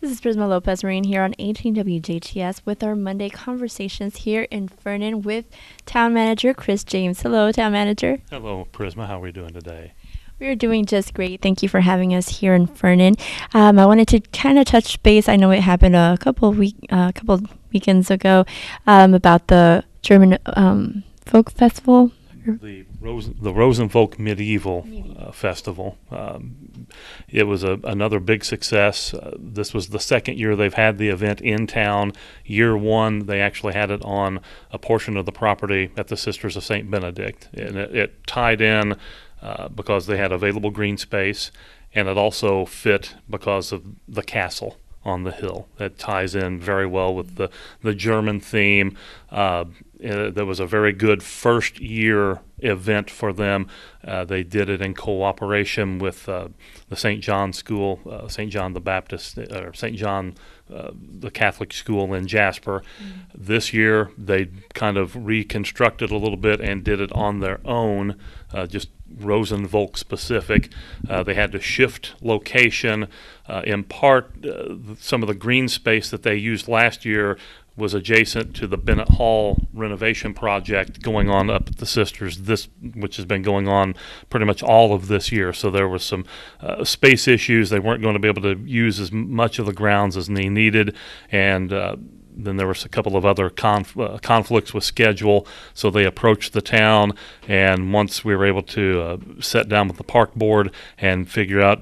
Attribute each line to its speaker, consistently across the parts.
Speaker 1: This is Prisma Lopez-Marin here on 18 WJTS with our Monday conversations here in Ferdinand with Town Manager Chris James. Hello, Town Manager.
Speaker 2: Hello, Prisma. How are we doing today?
Speaker 1: We are doing just great. Thank you for having us here in Ferdinand. I wanted to kind of touch base. I know it happened a couple weekends ago about the German folk festival.
Speaker 2: The Rosenvolk Medieval Festival. It was another big success. This was the second year they've had the event in town. Year one, they actually had it on a portion of the property at the Sisters of St. Benedict. And it tied in because they had available green space, and it also fit because of the castle on the hill. That ties in very well with the German theme. There was a very good first year event for them. They did it in cooperation with the St. John School, St. John the Baptist, or St. John the Catholic School in Jasper. This year they kind of reconstructed a little bit and did it on their own, just Rosenvolk specific. They had to shift location. In part, some of the green space that they used last year was adjacent to the Bennett Hall renovation project going on up at the Sisters, which has been going on pretty much all of this year. So there was some space issues. They weren't going to be able to use as much of the grounds as they needed, and then there was a couple of other conflicts with schedule, so they approached the town, and once we were able to sit down with the park board and figure out,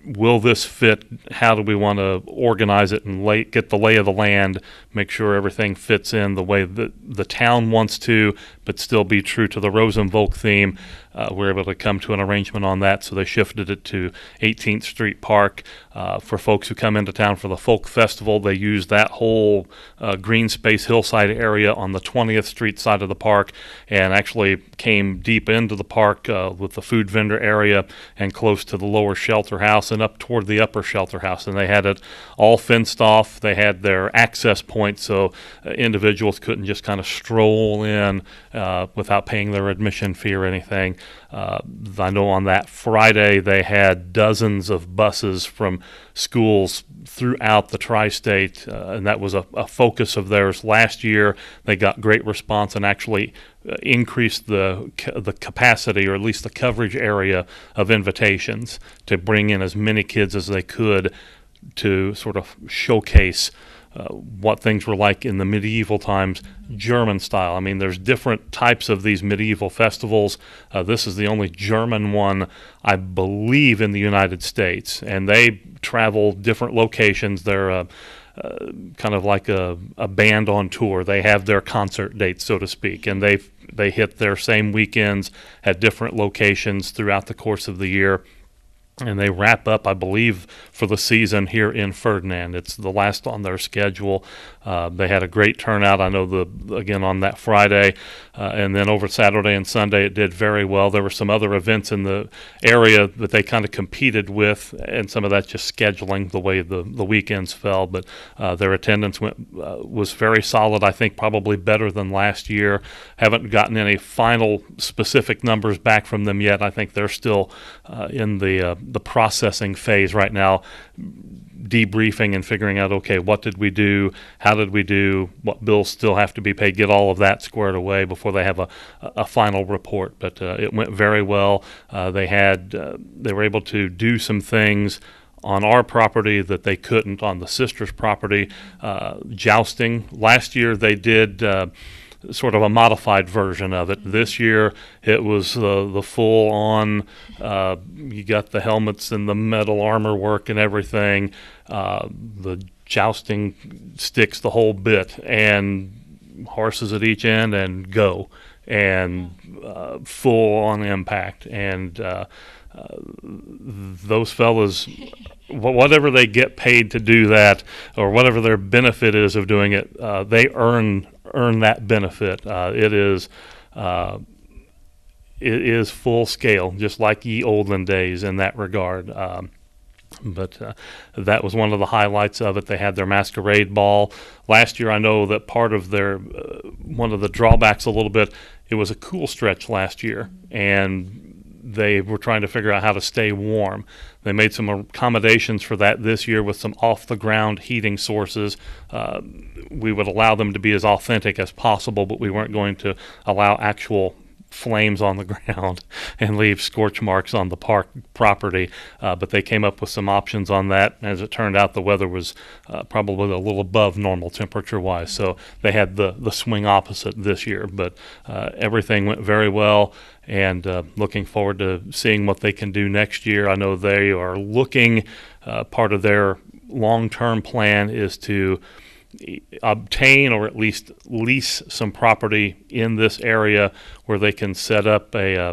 Speaker 2: will this fit? How do we want to organize it and get the lay of the land, make sure everything fits in the way that the town wants to, but still be true to the Rosenvolk theme? We were able to come to an arrangement on that, so they shifted it to 18th Street Park. For folks who come into town for the Folk Festival, they use that whole green space hillside area on the 20th Street side of the park, and actually came deep into the park with the food vendor area and close to the lower shelter house and up toward the upper shelter house. And they had it all fenced off. They had their access points, so individuals couldn't just kind of stroll in without paying their admission fee or anything. I know on that Friday they had dozens of buses from schools throughout the tri-state, and that was a focus of theirs last year. They got great response and actually increased the capacity, or at least the coverage area of invitations, to bring in as many kids as they could to sort of showcase what things were like in the medieval times, German style. I mean, there's different types of these medieval festivals. This is the only German one, I believe, in the United States, and they travel different locations. They're kind of like a band on tour. They have their concert dates, so to speak, and they hit their same weekends at different locations throughout the course of the year. And they wrap up, I believe, for the season here in Ferdinand. It's the last on their schedule. They had a great turnout. I know again on that Friday, and then over Saturday and Sunday it did very well. There were some other events in the area that they kind of competed with, and some of that just scheduling the way the weekends fell. But their attendance was very solid. I think probably better than last year. Haven't gotten any final specific numbers back from them yet. I think they're still in the processing phase right now, debriefing and figuring out, okay, what did we do, how did we do, what bills still have to be paid, get all of that squared away before they have a final report. But it went very well. They were able to do some things on our property that they couldn't on the sisters' property. Jousting. Last year they did sort of a modified version of it. This year it was the full on, you got the helmets and the metal armor work and everything, the jousting sticks, the whole bit, and horses at each end and go, and full on impact. And those fellas, whatever they get paid to do that, or whatever their benefit is of doing it, they earn that benefit. It is full scale, just like ye olden days in that regard. But that was one of the highlights of it. They had their masquerade ball. Last year, I know that part of their one of the drawbacks a little bit, it was a cool stretch last year, and they were trying to figure out how to stay warm. They made some accommodations for that this year with some off-the-ground heating sources. We would allow them to be as authentic as possible, but we weren't going to allow actual flames on the ground and leave scorch marks on the park property. But they came up with some options on that. As it turned out, the weather was probably a little above normal temperature-wise, so they had the swing opposite this year. But everything went very well, and looking forward to seeing what they can do next year. I know they are looking, part of their long-term plan is to obtain or at least lease some property in this area where they can set up a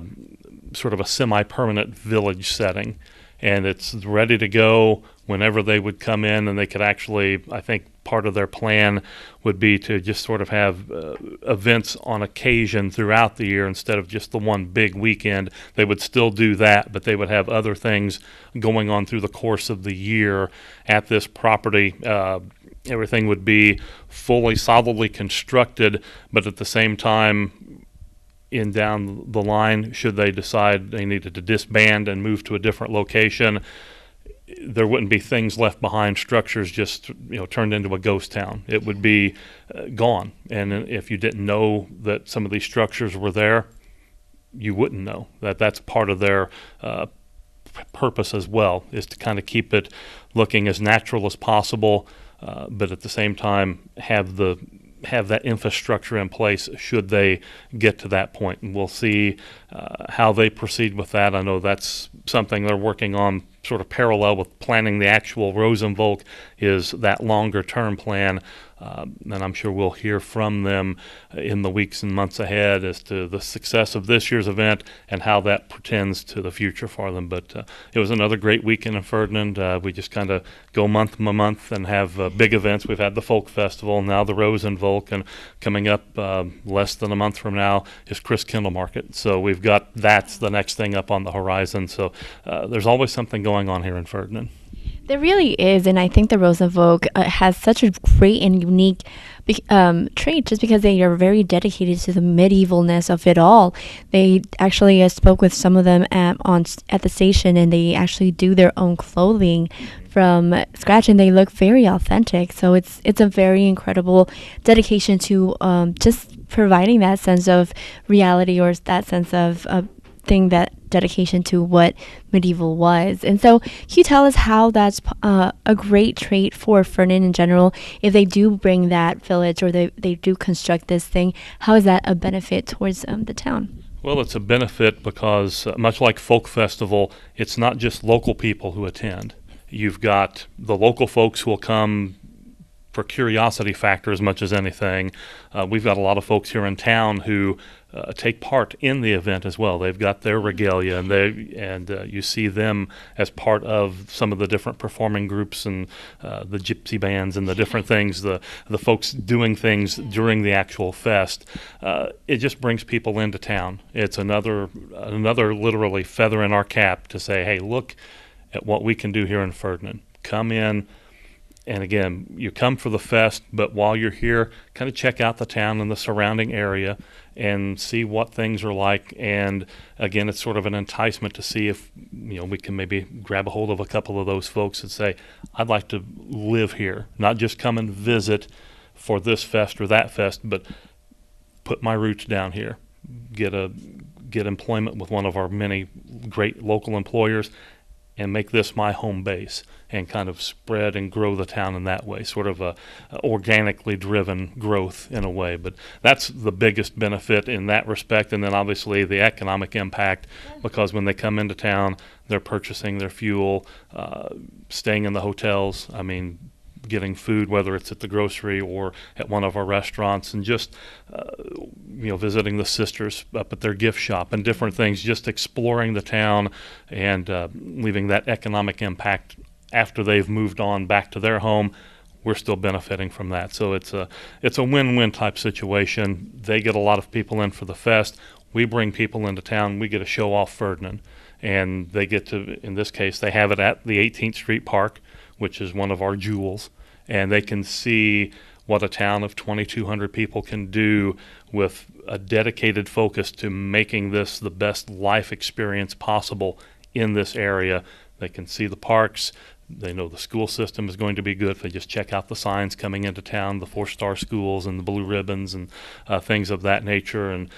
Speaker 2: sort of a semi-permanent village setting, and it's ready to go whenever they would come in. And they could actually, I think part of their plan would be to just sort of have events on occasion throughout the year instead of just the one big weekend. They would still do that, but they would have other things going on through the course of the year at this property. Everything would be fully, solidly constructed, but at the same time, in down the line, should they decide they needed to disband and move to a different location, there wouldn't be things left behind, structures just turned into a ghost town. It would be gone. And if you didn't know that some of these structures were there, you wouldn't know. That's part of their purpose as well, is to kind of keep it looking as natural as possible. But at the same time, have that infrastructure in place should they get to that point. And we'll see how they proceed with that. I know that's something they're working on sort of parallel with planning the actual Rosenvolk, is that longer term plan. And I'm sure we'll hear from them in the weeks and months ahead as to the success of this year's event and how that portends to the future for them. But it was another great weekend in Ferdinand. We just kind of go month by month and have big events. We've had the Folk Festival, now the Rosenvolk, and coming up less than a month from now is Chris Kindle Market. So that's the next thing up on the horizon. So there's always something going on here in Ferdinand.
Speaker 1: There really is, and I think the Rosenvolk has such a great and unique trait just because they are very dedicated to the medievalness of it all. They actually spoke with some of them at the station, and they actually do their own clothing from scratch, and they look very authentic. So it's a very incredible dedication to just providing that sense of reality, or that sense of that dedication to what medieval was. And so can you tell us how that's a great trait for Ferdinand in general? If they do bring that village, or they do construct this thing, how is that a benefit towards the town?
Speaker 2: Well, it's a benefit because much like Folk Festival, it's not just local people who attend. You've got the local folks who will come for curiosity factor as much as anything. We've got a lot of folks here in town who take part in the event as well. They've got their regalia, and you see them as part of some of the different performing groups and the gypsy bands and the different things, the folks doing things during the actual fest. It just brings people into town. It's another literally feather in our cap to say, hey, look at what we can do here in Ferdinand. Come in. And again, you come for the fest, but while you're here, kind of check out the town and the surrounding area and see what things are like. And again, it's sort of an enticement to see if we can maybe grab a hold of a couple of those folks and say, I'd like to live here, not just come and visit for this fest or that fest, but put my roots down here, get employment with one of our many great local employers, and make this my home base, and kind of spread and grow the town in that way, sort of a organically driven growth in a way. But that's the biggest benefit in that respect. And then obviously the economic impact, because when they come into town, they're purchasing their fuel, staying in the hotels. I mean, getting food, whether it's at the grocery or at one of our restaurants, and just visiting the sisters up at their gift shop and different things, just exploring the town and leaving that economic impact after they've moved on back to their home. We're still benefiting from that. So it's a win-win type situation. They get a lot of people in for the fest. We bring people into town. We get to show off Ferdinand, and they get to, in this case, they have it at the 18th Street Park, which is one of our jewels, and they can see what a town of 2,200 people can do with a dedicated focus to making this the best life experience possible in this area. They can see the parks. They know the school system is going to be good if they just check out the signs coming into town, the 4-star schools and the blue ribbons and things of that nature, and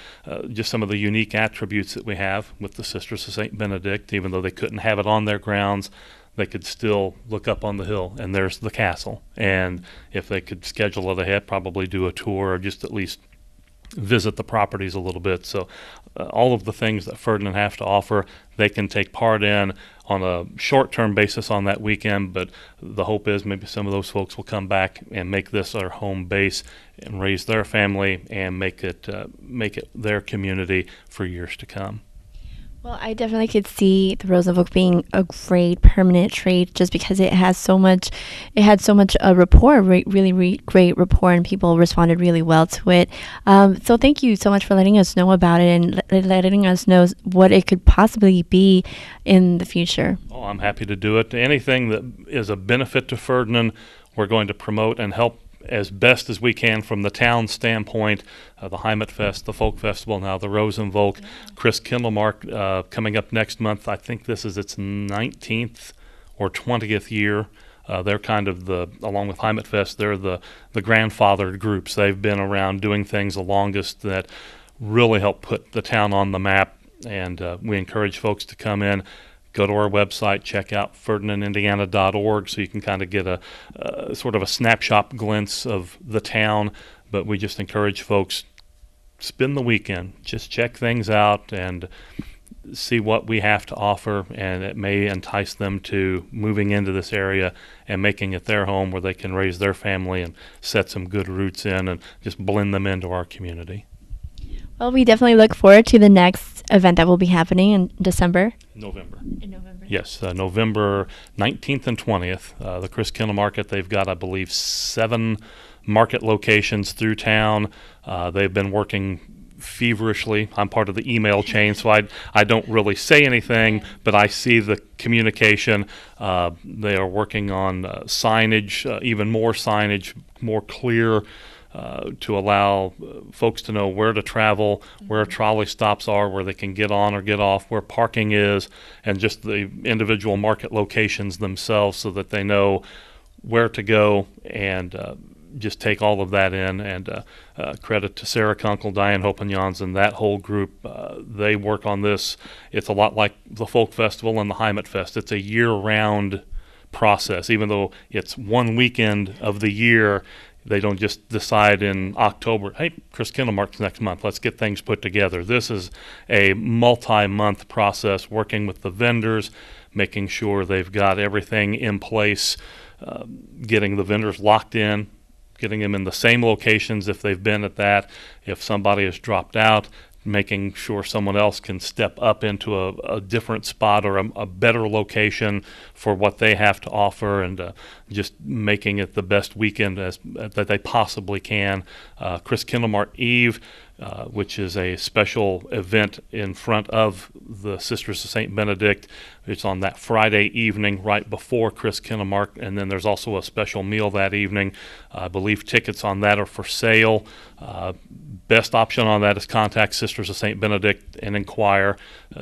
Speaker 2: just some of the unique attributes that we have with the Sisters of St. Benedict. Even though they couldn't have it on their grounds, they could still look up on the hill, and there's the castle. And if they could schedule it ahead, probably do a tour or just at least visit the properties a little bit. So all of the things that Ferdinand have to offer, they can take part in on a short-term basis on that weekend, but the hope is maybe some of those folks will come back and make this their home base and raise their family and make it their community for years to come.
Speaker 1: Well, I definitely could see the Rosenvolt being a great permanent trait just because it had so much rapport, great rapport, and people responded really well to it. So thank you so much for letting us know about it and letting us know what it could possibly be in the future.
Speaker 2: Oh, I'm happy to do it. Anything that is a benefit to Ferdinand, we're going to promote and help as best as we can from the town standpoint. The Heimatfest, the Folk Festival, now the Rosenvolt, Chris Kindlemark coming up next month. I think this is its 19th or 20th year. They're kind of along with Heimatfest, they're the grandfathered groups. They've been around doing things the longest that really help put the town on the map, and we encourage folks to come in. Go to our website, check out ferdinandindiana.org so you can kind of get a sort of a snapshot glimpse of the town. But we just encourage folks, spend the weekend, just check things out and see what we have to offer, and it may entice them to moving into this area and making it their home where they can raise their family and set some good roots in and just blend them into our community.
Speaker 1: Well, we definitely look forward to the next event that will be happening in December.
Speaker 2: November.
Speaker 1: In November.
Speaker 2: Yes, November 19th and 20th. The Chris Kindle Market, they've got, I believe, 7 market locations through town. They've been working feverishly. I'm part of the email chain, so I don't really say anything, but I see the communication. They are working on signage, even more signage, more clear, to allow folks to know where to travel, where trolley stops are, where they can get on or get off, where parking is, and just the individual market locations themselves so that they know where to go and just take all of that in. And credit to Sarah Kunkel, Diane Hopinjans, and that whole group. They work on this. It's a lot like the Folk Festival and the Heimatfest. It's a year-round process. Even though it's one weekend of the year, they don't just decide in October, hey, Chris Kindlemark's next month, let's get things put together. This is a multi-month process, working with the vendors, making sure they've got everything in place, getting the vendors locked in, getting them in the same locations if they've been at that. If somebody has dropped out, making sure someone else can step up into a different spot or a better location for what they have to offer, and just making it the best weekend that they possibly can. Chris Kindlemark Eve, which is a special event in front of the Sisters of St. Benedict. It's on that Friday evening right before Chris Kindlemark, and then there's also a special meal that evening. I believe tickets on that are for sale. Best option on that is contact Sisters of St. Benedict and inquire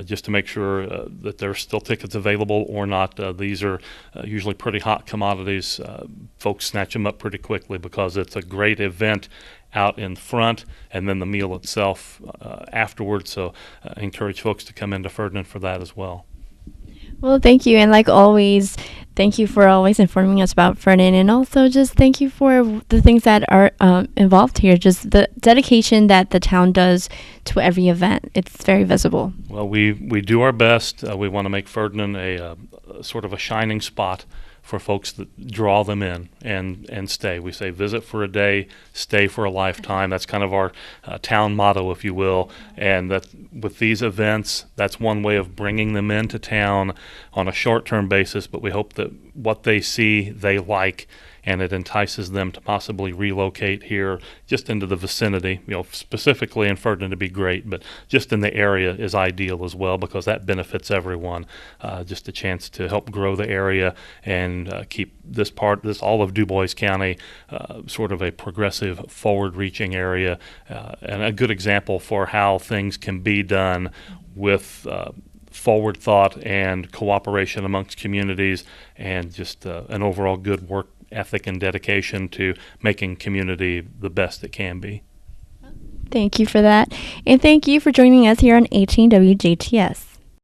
Speaker 2: just to make sure that there's still tickets available or not. These are usually pretty hot commodities. Folks snatch them up pretty quickly because it's a great event out in front, and then the meal itself afterwards. So I encourage folks to come into Ferdinand for that as well.
Speaker 1: Well, thank you. And like always, thank you for always informing us about Ferdinand. And also just thank you for the things that are involved here. Just the dedication that the town does to every event. It's very visible.
Speaker 2: Well, we do our best. We want to make Ferdinand a sort of a shining spot for folks that draw them in and stay. We say visit for a day, stay for a lifetime. That's kind of our town motto, if you will. And that with these events, that's one way of bringing them into town on a short-term basis, but we hope that what they see, they like, and it entices them to possibly relocate here just into the vicinity. Specifically in Ferdinand to be great, but just in the area is ideal as well, because that benefits everyone. Just a chance to help grow the area and keep this all of DuBois County sort of a progressive, forward-reaching area, and a good example for how things can be done with forward thought and cooperation amongst communities, and just an overall good work ethic and dedication to making community the best it can be.
Speaker 1: Thank you for that. And thank you for joining us here on 18 WJTS.